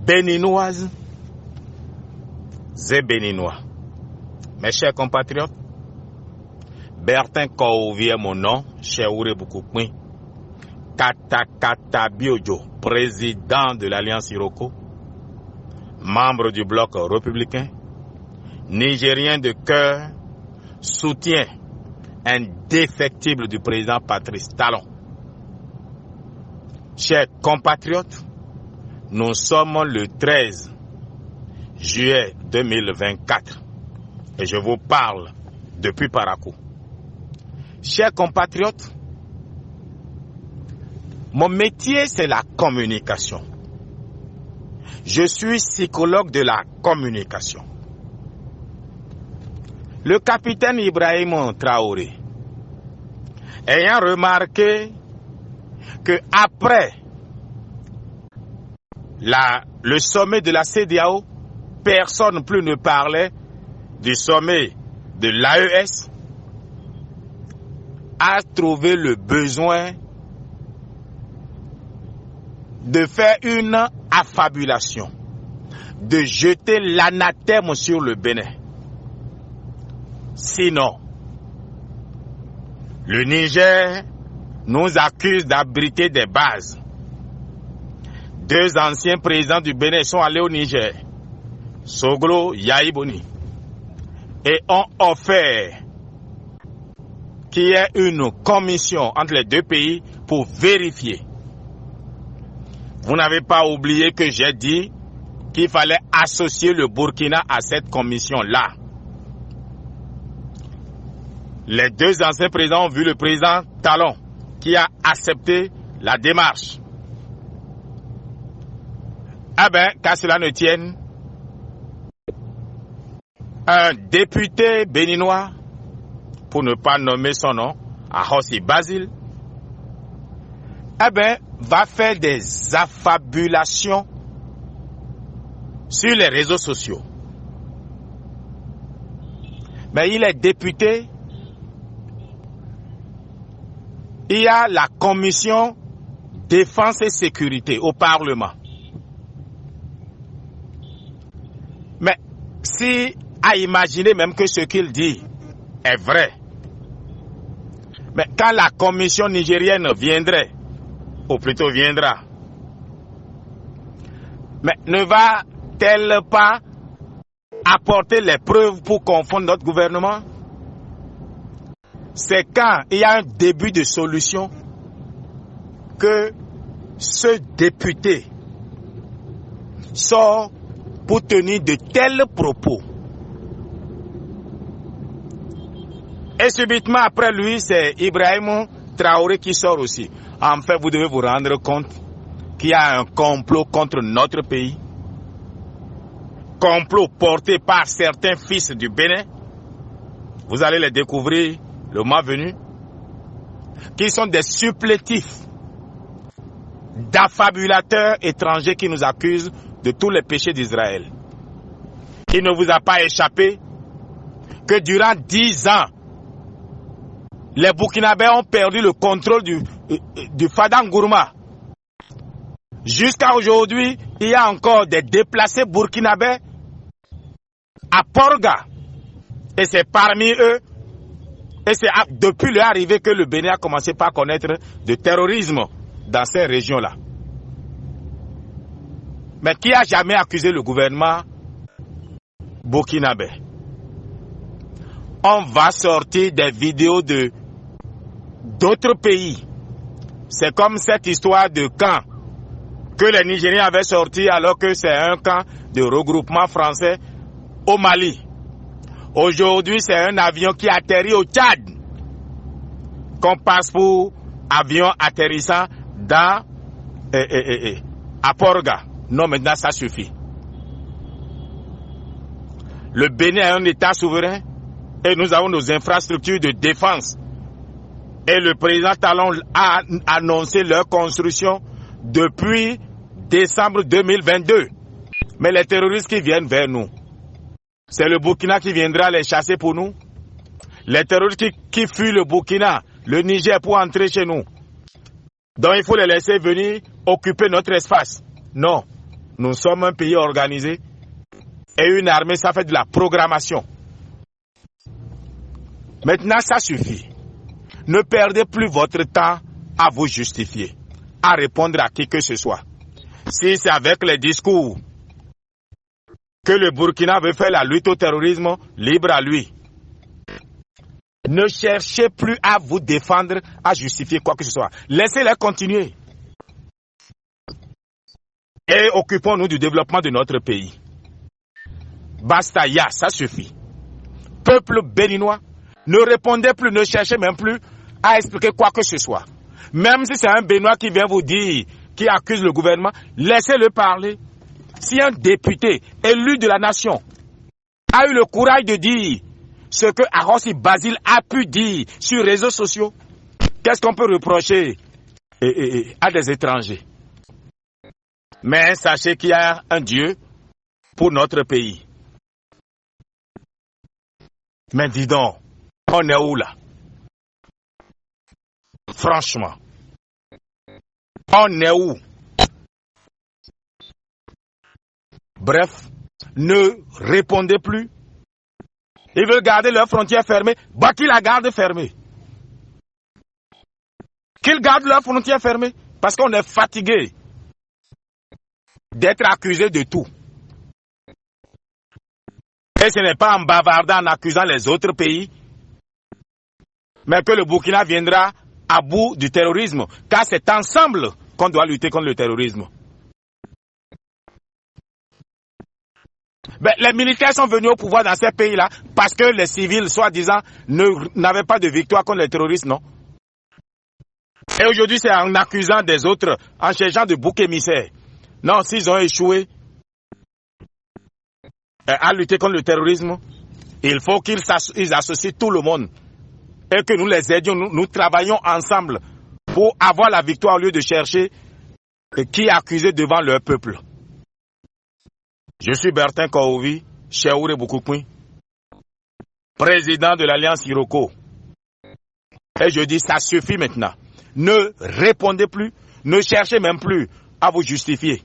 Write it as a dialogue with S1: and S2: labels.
S1: Béninoises et Béninois, mes chers compatriotes, Bertin Kououvie est mon nom, cher Ouré Boukoukoui, Katakata Biojo, président de l'Alliance Iroko, membre du bloc républicain, Nigérien de cœur, soutien indéfectible du président Patrice Talon. Chers compatriotes, nous sommes le 13 juillet 2024 et je vous parle depuis Parakou. Chers compatriotes, mon métier c'est la communication. Je suis psychologue de la communication. Le capitaine Ibrahim Traoré, ayant remarqué que après le sommet de la CEDEAO, personne plus ne parlait du sommet de l'AES, a trouvé le besoin de faire une affabulation, de jeter l'anathème sur le Bénin. Sinon, le Niger nous accuse d'abriter des bases. 2 anciens présidents du Bénin sont allés au Niger, Soglo, Yaïboni, et ont offert qu'il y ait une commission entre les 2 pays pour vérifier. Vous n'avez pas oublié que j'ai dit qu'il fallait associer le Burkina à cette commission-là. Les 2 anciens présidents ont vu le président Talon qui a accepté la démarche. Ah ben, qu'à cela ne tienne, un député béninois, pour ne pas nommer son nom, Ahossi Basile, eh ben, va faire des affabulations sur les réseaux sociaux. Mais il est député. Il y a la commission défense et sécurité au Parlement. Mais si à imaginer même que ce qu'il dit est vrai, mais quand la commission nigérienne viendrait, ou plutôt viendra, mais ne va-t-elle pas apporter les preuves pour confondre notre gouvernement? C'est quand il y a un début de solution que ce député sort pour tenir de tels propos. Et subitement après lui, c'est Ibrahim Traoré qui sort aussi. En fait, vous devez vous rendre compte qu'il y a un complot contre notre pays. Complot porté par certains fils du Bénin. Vous allez les découvrir le mois venu, qui sont des supplétifs d'affabulateurs étrangers qui nous accusent de tous les péchés d'Israël. Il ne vous a pas échappé que durant 10 ans, les Burkinabés ont perdu le contrôle du Fadang Gourma. Jusqu'à aujourd'hui, il y a encore des déplacés burkinabés à Porga. Et c'est parmi eux, et c'est depuis leur arrivée que le Bénin a commencé par connaître de terrorisme dans ces régions-là. Mais qui a jamais accusé le gouvernement burkinabé? On va sortir des vidéos d'autres pays. C'est comme cette histoire de camp que les Nigériens avaient sorti alors que c'est un camp de regroupement français au Mali. Aujourd'hui, c'est un avion qui atterrit au Tchad, qu'on passe pour avion atterrissant à Porga. Non, maintenant ça suffit. Le Bénin est un État souverain et nous avons nos infrastructures de défense. Et le président Talon a annoncé leur construction depuis décembre 2022. Mais les terroristes qui viennent vers nous, c'est le Burkina qui viendra les chasser pour nous. Les terroristes qui fuient le Burkina, le Niger pour entrer chez nous. Donc il faut les laisser venir occuper notre espace. Non. Nous sommes un pays organisé et une armée, ça fait de la programmation. Maintenant, ça suffit. Ne perdez plus votre temps à vous justifier, à répondre à qui que ce soit. Si c'est avec les discours que le Burkina veut faire la lutte au terrorisme, libre à lui. Ne cherchez plus à vous défendre, à justifier quoi que ce soit. Laissez-les continuer. Et occupons-nous du développement de notre pays. Basta, ça suffit. Peuple béninois, ne répondez plus, ne cherchez même plus à expliquer quoi que ce soit. Même si c'est un Béninois qui vient vous dire, qui accuse le gouvernement, laissez-le parler. Si un député élu de la nation a eu le courage de dire ce que Arossi Basile a pu dire sur les réseaux sociaux, qu'est-ce qu'on peut reprocher à des étrangers? Mais sachez qu'il y a un Dieu pour notre pays. Mais dis donc, on est où là? Franchement, on est où? Bref, ne répondez plus. Ils veulent garder leurs frontières fermées. Bah, qu'ils la gardent fermée. Qu'ils gardent leurs frontières fermées. Parce qu'on est fatigué d'être accusé de tout. Et ce n'est pas en bavardant, en accusant les autres pays, mais que le Burkina viendra à bout du terrorisme. Car c'est ensemble qu'on doit lutter contre le terrorisme. Ben, les militaires sont venus au pouvoir dans ces pays-là parce que les civils, soi-disant, n'avaient pas de victoire contre les terroristes, non? Et aujourd'hui, c'est en accusant des autres, en cherchant de boucs émissaires. Non, s'ils ont échoué à lutter contre le terrorisme, il faut qu'ils associent tout le monde et que nous les aidions, nous travaillons ensemble pour avoir la victoire au lieu de chercher qui est accusé devant leur peuple. Je suis Bertin Kouovi, Cheoure Boukoukoui, président de l'Alliance Iroko. Et je dis, ça suffit maintenant. Ne répondez plus, ne cherchez même plus à vous justifier.